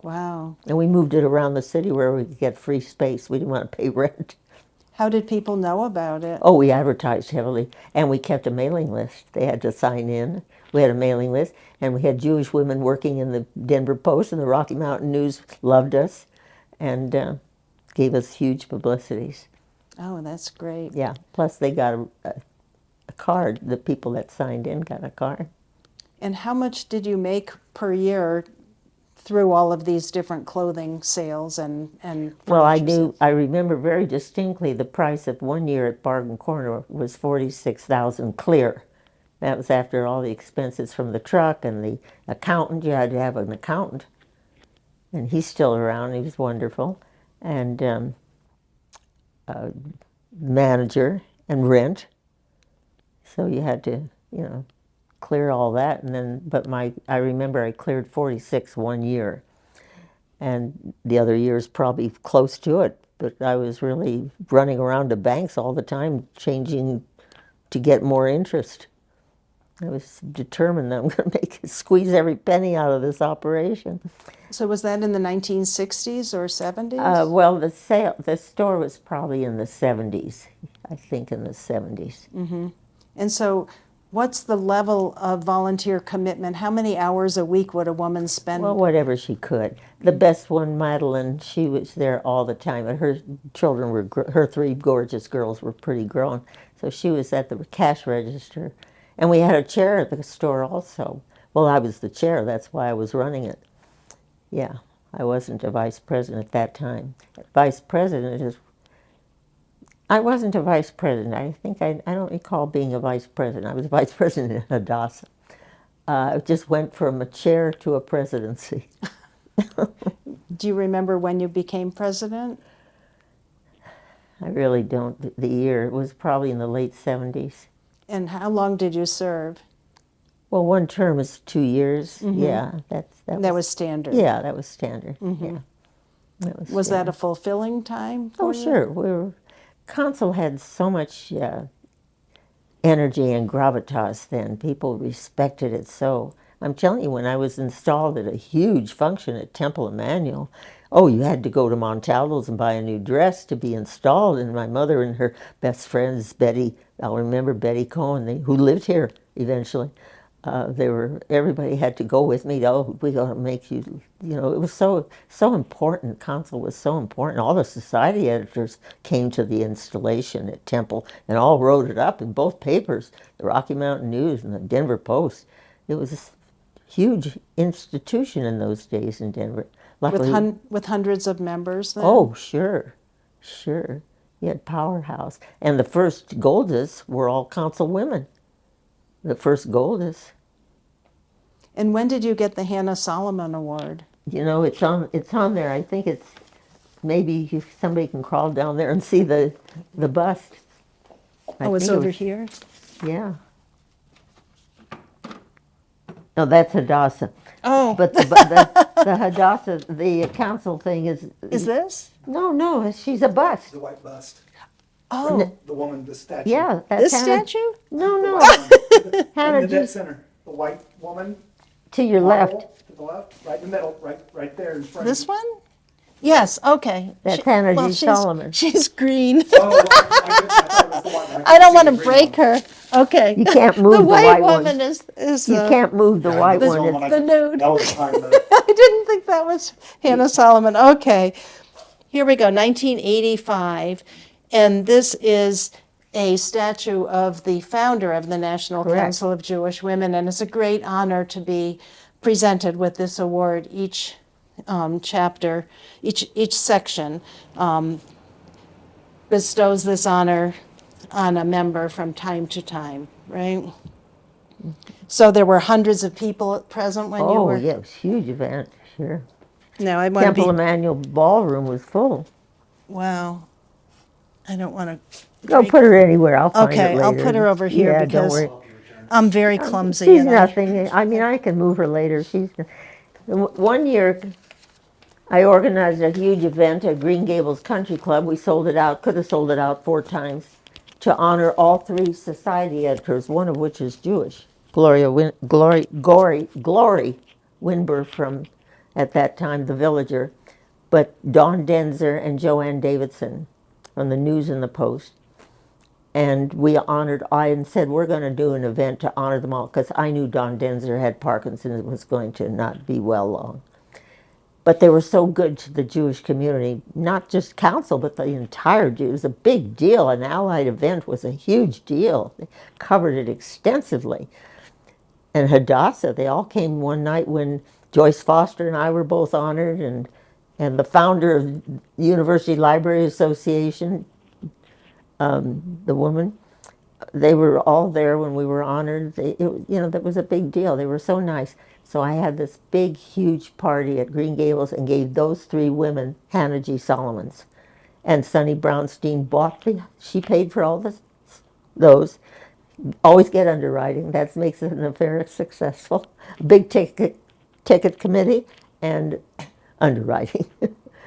Wow. And we moved it around the city where we could get free space. We didn't want to pay rent. How did people know about it? Oh, we advertised heavily, and we kept a mailing list. They had to sign in. We had a mailing list, and we had Jewish women working in the Denver Post, and the Rocky Mountain News loved us and gave us huge publicities. Oh, that's great. Yeah, plus they got a card. The people that signed in got a card. And how much did you make per year through all of these different clothing sales and Well, furniture sales? I remember very distinctly the price of 1 year at Bargain Corner was 46,000 clear. That was after all the expenses from the truck and the accountant. You had to have an accountant, and he's still around. He was wonderful, and manager and rent. So you had to, clear all that, and then. But I remember I cleared 46 1 year, and the other years probably close to it. But I was really running around to banks all the time, changing to get more interest. I was determined that I'm going to squeeze every penny out of this operation. So was that in the 1960s or 70s? Well, the store was probably in the 70s. I think in the 70s. And so what's the level of volunteer commitment? How many hours a week would a woman spend? Well, whatever she could. The best one, Madeline, she was there all the time. And her children her three gorgeous girls were pretty grown. So she was at the cash register. And we had a chair at the store also. Well, I was the chair. That's why I was running it. Yeah, I wasn't a vice president at that time. Vice president is. I wasn't a vice president. I think I don't recall being a vice president. I was a vice president in Hadassah. I just went from a chair to a presidency. Do you remember when you became president? I really don't. The year, it was probably in the late 70s. And how long did you serve? Well, one term is 2 years. Yeah, That was standard. Yeah, that was standard. Yeah, that was. Was that a fulfilling time for Oh, you? sure. Council had so much energy and gravitas then. People respected it so. I'm telling you, when I was installed at a huge function at Temple Emmanuel, oh, you had to go to Montaldo's and buy a new dress to be installed. And my mother and her best friends, Betty, I'll remember Betty Cohen, who lived here eventually. Everybody had to go with me. Oh, we got to make you. It was so important. Council was so important. All the society editors came to the installation at Temple and all wrote it up in both papers, the Rocky Mountain News and the Denver Post. It was a huge institution in those days in Denver. Luckily, With hundreds of members then? oh, sure. You had Powerhouse, and the first Goldas were all council women. The first Goldas. And when did you get the Hannah Solomon Award? It's on there. I think it's maybe if somebody can crawl down there and see the bust. Oh, it's over here? Yeah. No, that's Hadassah. Oh. But the Hadassah, the council thing is. Is this? No, she's a bust. The white bust. Oh. The woman, the statue. Yeah, This Hannah. statue? No. Hannah, in the dead center. The white woman. To your marble, left. To the left. Right in the middle. Right there in front. This one? Yes, okay. That's Hannah G. she's, Solomon. She's green. Oh, I thought it was the one. I don't want to break her. Okay. You can't move the the white woman one. is You can't move the white the- one. It's the nude. That was behind the. I didn't think that was Hannah Solomon. Okay. Here we go, 1985. And this is a statue of the founder of the National Correct. Council of Jewish Women. And it's a great honor to be presented with this award. Each chapter, each section bestows this honor on a member from time to time, right? So there were hundreds of people present when you Oh, were. yeah, it was a huge event, sure. No, I want to be. Temple Emmanuel Ballroom was full. Wow. I don't want to. Go put her anywhere. I'll find it Okay, later. I'll put her over here Yeah, because don't worry. I'm very clumsy. She's and nothing. I mean, I can move her later. 1 year, I organized a huge event at Green Gables Country Club. We sold it out, could have sold it out 4 times, to honor all 3 society editors, one of which is Jewish. Glory Winber from, at that time, The Villager, but Dawn Denzer and Joanne Davidson from the News and the Post. And I said, we're going to do an event to honor them all, because I knew Don Denzer had Parkinson's and was going to not be well long. But they were so good to the Jewish community, not just council, but the entire Jews. It was a big deal. An Allied event was a huge deal. They covered it extensively. And Hadassah, they all came one night when Joyce Foster and I were both honored, and the founder of the University Library Association, the woman, they were all there when we were honored. That was a big deal. They were so nice. So I had this big, huge party at Green Gables and gave those three women Hannah G. Solomons. And Sonny Brownstein she paid for all those. Always get underwriting. That makes an affair successful. Big ticket committee and underwriting.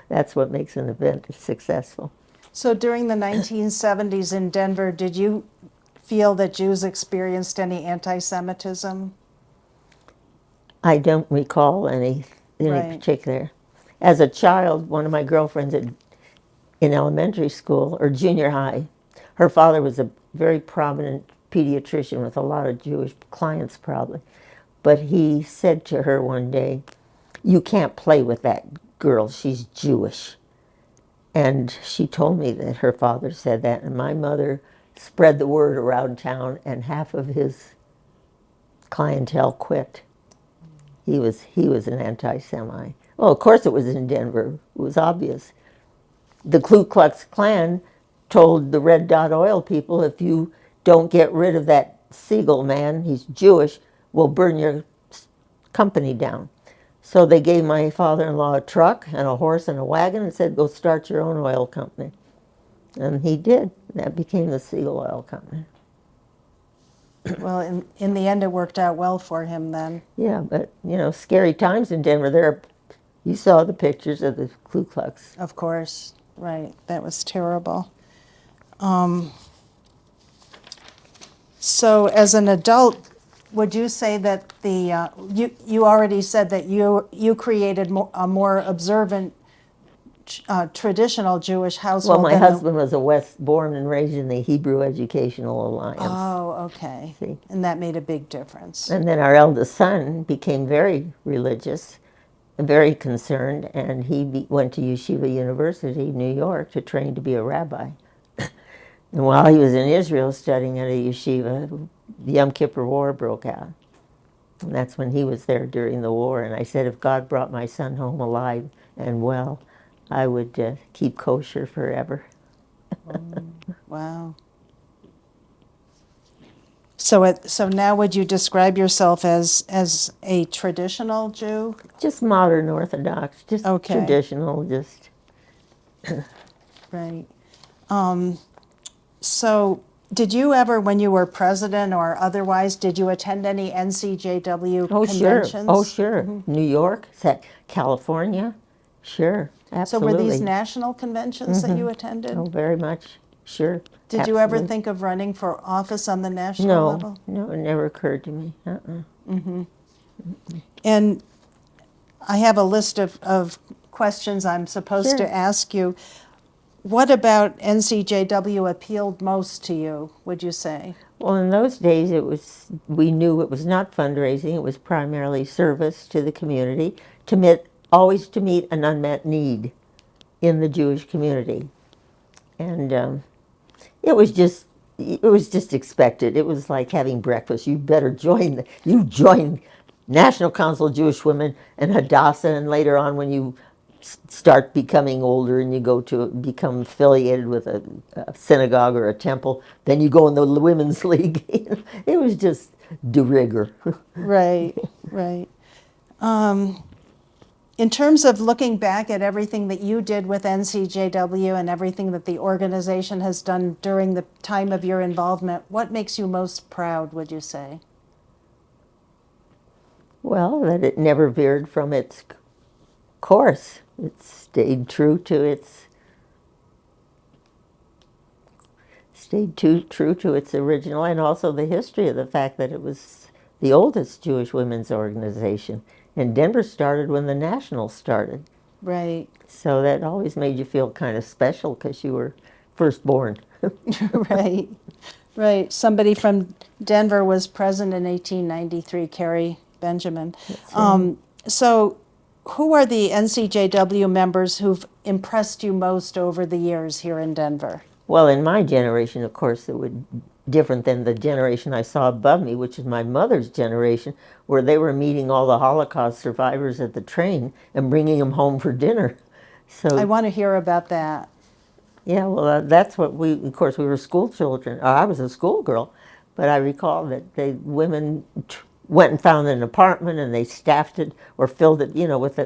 That's what makes an event successful. So during the 1970s in Denver, did you feel that Jews experienced any anti-Semitism? I don't recall any Right. particular. As a child, one of my girlfriends in elementary school or junior high, her father was a very prominent pediatrician with a lot of Jewish clients probably. But he said to her one day, "You can't play with that girl, she's Jewish." And she told me that her father said that, and my mother spread the word around town, and half of his clientele quit. He was an anti-Semite. Well, of course it was in Denver. It was obvious. The Ku Klux Klan told the Red Dot Oil people, if you don't get rid of that Siegel man, he's Jewish, we'll burn your company down. So they gave my father-in-law a truck and a horse and a wagon and said, go start your own oil company. And he did. That became the Siegel Oil Company. Well, in the end, it worked out well for him then. Yeah, but, scary times in Denver. You saw the pictures of the Ku Klux. Of course, right. That was terrible. So as an adult, would you say that you already said that you created a more observant traditional Jewish household? Well, my husband was born and raised in the Hebrew Educational Alliance. Oh, okay. See? And that made a big difference. And then our eldest son became very religious, very concerned, and he went to Yeshiva University, New York, to train to be a rabbi. And while he was in Israel studying at a yeshiva, the Yom Kippur War broke out. And that's when he was there during the war. And I said, if God brought my son home alive and well, I would keep kosher forever. Wow. So now would you describe yourself as a traditional Jew? Just modern Orthodox, just Okay. traditional, just. Right. So did you ever, when you were president or otherwise, did you attend any NCJW conventions? Oh, sure. New York, California, sure, So absolutely. were these national conventions that you attended? Oh, very much, sure. Did you ever absolutely. think of running for office on the national level? No, it never occurred to me. And I have a list of questions I'm supposed Sure. to ask you. What about NCJW appealed most to you, would you say? Well, in those days, we knew it was not fundraising. It was primarily service to the community, always to meet an unmet need in the Jewish community. And it was just expected. It was like having breakfast. You better join National Council of Jewish Women and Hadassah, and later on when you start becoming older and you go to become affiliated with a synagogue or a temple, then you go in the women's league. It was just de rigueur. Right, right. In terms of looking back at everything that you did with NCJW and everything that the organization has done during the time of your involvement, what makes you most proud, would you say? Well, that it never veered from its course. It stayed true to its original, and also the history of the fact that it was the oldest Jewish women's organization. And Denver started when the Nationals started. Right. So that always made you feel kind of special because you were firstborn. Right, right. Somebody from Denver was present in 1893, Carrie Benjamin. So, who are the NCJW members who've impressed you most over the years here in Denver? Well, in my generation, of course, it would different than the generation I saw above me, which is my mother's generation, where they were meeting all the Holocaust survivors at the train and bringing them home for dinner. So I want to hear about that. yeah, well, that's what of course, we were school children. I was a schoolgirl, but I recall that the women went and found an apartment and they staffed it or filled it, with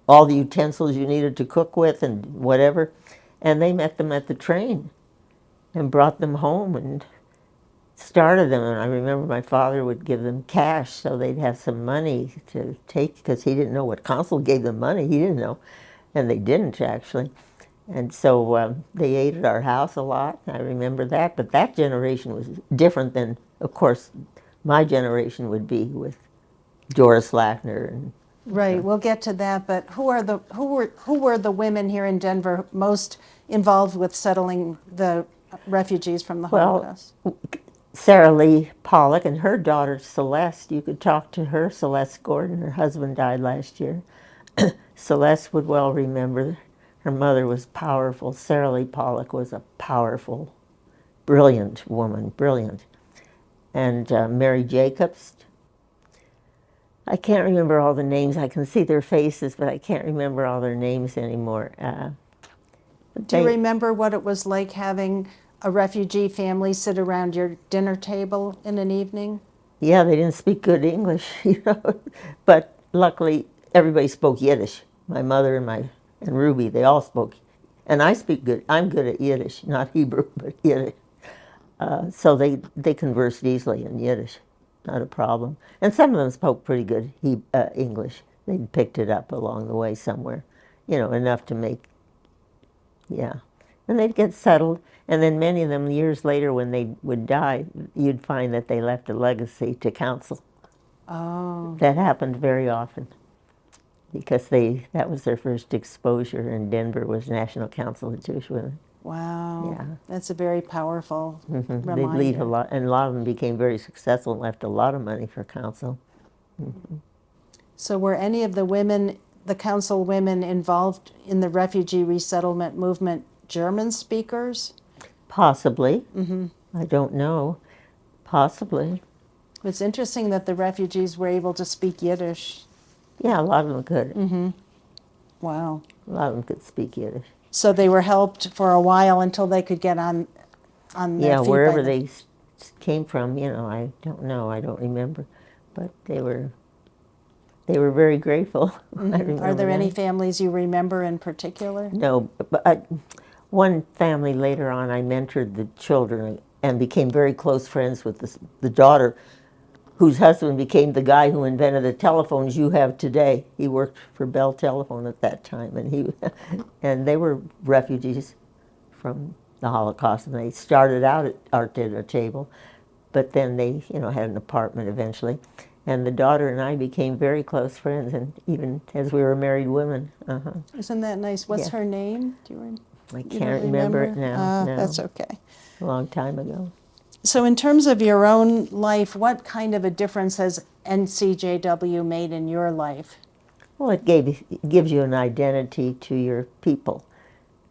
all the utensils you needed to cook with and whatever. And they met them at the train and brought them home and started them. And I remember my father would give them cash so they'd have some money to take because he didn't know what council gave them money. He didn't know, and they didn't actually. And so they ate at our house a lot. I remember that. But that generation was different than, of course, my generation would be with Doris Lackner and Right, we'll get to that, but who were the women here in Denver most involved with settling the refugees from the well, Holocaust? Sarah Lee Pollock and her daughter Celeste. You could talk to her. Celeste Gordon. Her husband died last year. Celeste would well remember. Her mother was powerful. Sarah Lee Pollock was a powerful, brilliant woman, brilliant. And Mary Jacobs. I can't remember all the names. I can see their faces, but I can't remember all their names anymore. Do you remember what it was like having a refugee family sit around your dinner table in an evening? Yeah, they didn't speak good English, but luckily everybody spoke Yiddish. My mother and Ruby, they all spoke, and I speak good. I'm good at Yiddish, not Hebrew, but Yiddish. So they conversed easily in Yiddish, not a problem. And some of them spoke pretty good English. They'd picked it up along the way somewhere, enough to make, yeah. And they'd get settled, and then many of them years later when they would die, you'd find that they left a legacy to council. Oh, That happened very often because that was their first exposure in Denver was National Council of Jewish Women. wow. Yeah. That's a very powerful They'd reminder. leave a lot, and a lot of them became very successful and left a lot of money for council. So were any of the council women involved in the refugee resettlement movement German speakers? Possibly. I don't know. Possibly. It's interesting that the refugees were able to speak Yiddish. Yeah, a lot of them could. Wow. A lot of them could speak Yiddish. So they were helped for a while until they could get on their Yeah, feet. wherever they came from, I don't know. I don't remember. But they were very grateful. I remember Are there any that. families you remember in particular? No, but one family later on, I mentored the children and became very close friends with the daughter, whose husband became the guy who invented the telephones you have today. He worked for Bell Telephone at that time, and and they were refugees from the Holocaust, and they started out at our dinner table, but then they, had an apartment eventually. And the daughter and I became very close friends, and even as we were married women. Isn't that nice? What's Yeah. her name? Do you I you can't don't remember it now. No. That's okay. A long time ago. So in terms of your own life, what kind of a difference has NCJW made in your life? Well, it gives you an identity to your people.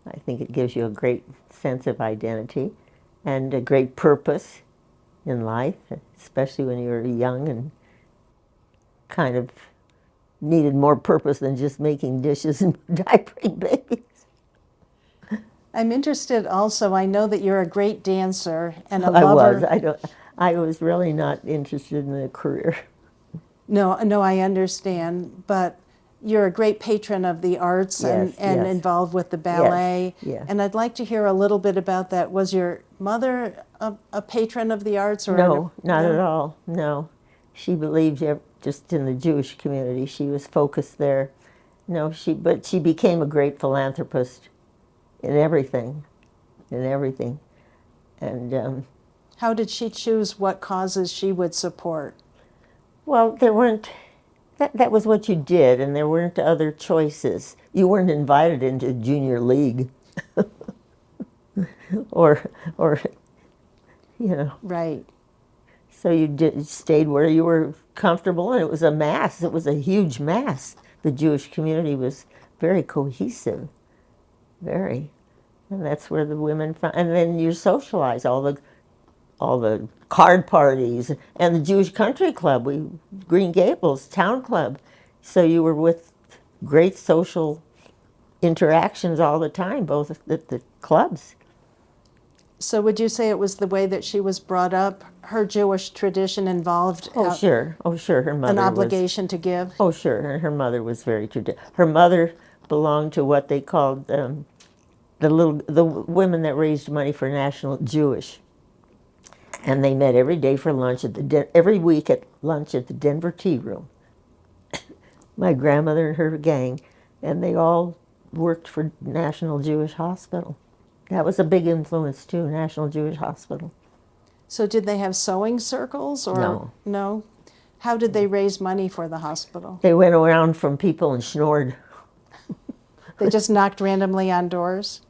I think it gives you a great sense of identity and a great purpose in life, especially when you're young and kind of needed more purpose than just making dishes and diapering babies. I'm interested also, I know that you're a great dancer and a I lover. was. I was really not interested in a career. No, I understand, but you're a great patron of the arts and Yes, yes. involved with the ballet. yes. And I'd like to hear a little bit about that. Was your mother a patron of the arts? Or No, not at all. No. She believed just in the Jewish community. She was focused there. No, but she became a great philanthropist in everything, And How did she choose what causes she would support? well, there weren't. That was what you did, and there weren't other choices. You weren't invited into junior league. or, you know. Right. So you stayed where you were comfortable, and it was a mass. It was a huge mass. The Jewish community was very cohesive, very, and that's where the women found. And then you socialize all the card parties and the Jewish Country Club, Green Gables Town Club. So you were with great social interactions all the time, both at the clubs. So would you say it was the way that she was brought up? Her Jewish tradition involved Oh, sure. Oh, sure. Her mother an was. obligation to give? Oh, sure. And her mother was very Her mother belonged to what they called the women that raised money for National Jewish, and they met every day for lunch every week at lunch at the Denver Tea Room. My grandmother and her gang, and they all worked for National Jewish Hospital. That was a big influence too, National Jewish Hospital. So did they have sewing circles or No. no? How did they raise money for the hospital? They went around from people and schnorred. They just knocked randomly on doors?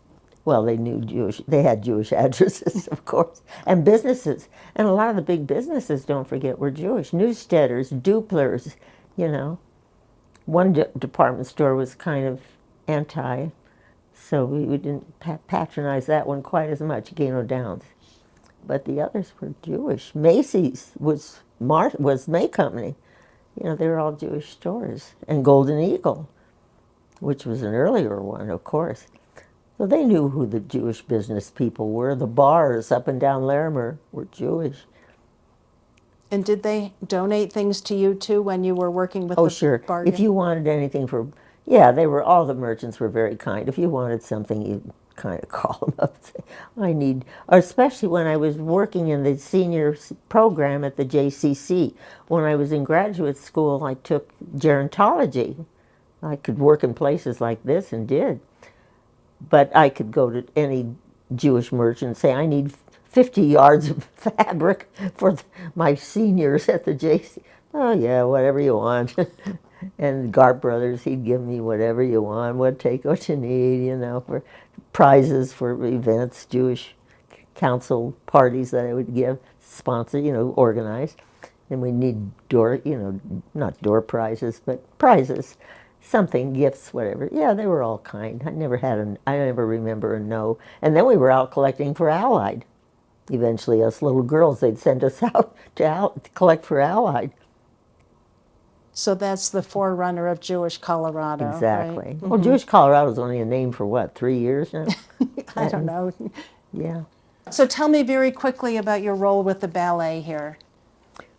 Well, they had Jewish addresses, of course, and businesses. And a lot of the big businesses, don't forget, were Jewish. Newsteaders, Duplers, you know. One department store was kind of anti, so we didn't patronize that one quite as much, Gano Downs. But the others were Jewish. Macy's was May Company. You know, they were all Jewish stores. And Golden Eagle, which was an earlier one, of course. So they knew who the Jewish business people were. The bars up and down Larimer were Jewish. And did they donate things to you too when you were working with Oh, the sure. bargain? If you wanted anything all the merchants were very kind. If you wanted something, you'd kind of call them up and say, I need, or especially when I was working in the senior program at the JCC. When I was in graduate school, I took gerontology. I could work in places like this and did. But I could go to any Jewish merchant and say, I need 50 yards of fabric for my seniors at the JC. Oh, yeah, whatever you want. And Garp Brothers, he'd give me whatever you want, take what you need, you know, for prizes for events, Jewish council parties that I would give, sponsor, you know, organize. And we need not door prizes, but prizes, something, gifts, whatever. Yeah, they were all kind. I never remember a no. And then we were out collecting for Allied. Eventually, us little girls, they'd send us out to collect for Allied. So that's the forerunner of Jewish Colorado, Exactly. right? Well, Jewish Colorado's only a name for what, 3 years now? I don't know. Yeah. So tell me very quickly about your role with the ballet here.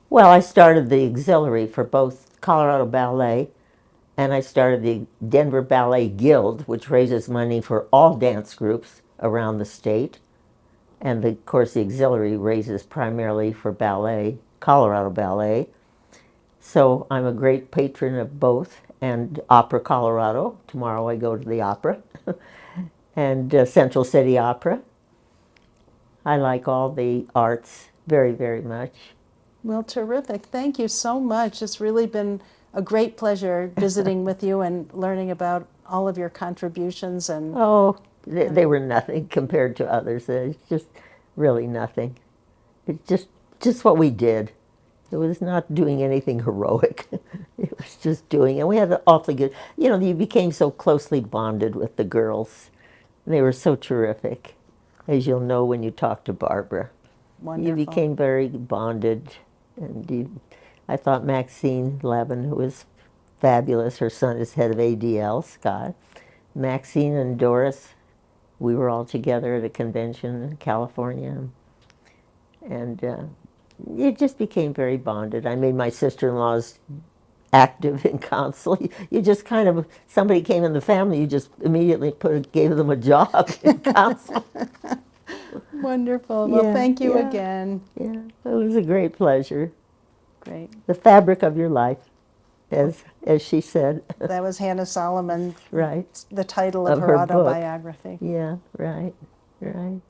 Well, I started the auxiliary for both Colorado Ballet, and I started the Denver Ballet Guild, which raises money for all dance groups around the state. And of course, the auxiliary raises primarily for ballet, Colorado Ballet. So I'm a great patron of both, and Opera Colorado. Tomorrow I go to the opera, and Central City Opera. I like all the arts very, very much. Well, terrific. Thank you so much. It's really been a great pleasure visiting with you and learning about all of your contributions. And Oh, they were nothing compared to others. It's just really nothing. It's just what we did. It was not doing anything heroic. It was just doing, and we had an awfully good, you became so closely bonded with the girls. They were so terrific, as you'll know when you talk to Barbara. wonderful. You became very bonded, and I thought Maxine Levin, who was fabulous, her son is head of ADL, Scott. Maxine and Doris, we were all together at a convention in California, and it just became very bonded. I made my sister-in-laws active in council. You just kind of, somebody came in the family, you just immediately gave them a job in council. Wonderful. Well, Yeah, thank you yeah. again. Yeah, it was a great pleasure. Great. The fabric of your life, as she said. That was Hannah Solomon, Right. the title of Of her her book. autobiography. Yeah, right, right.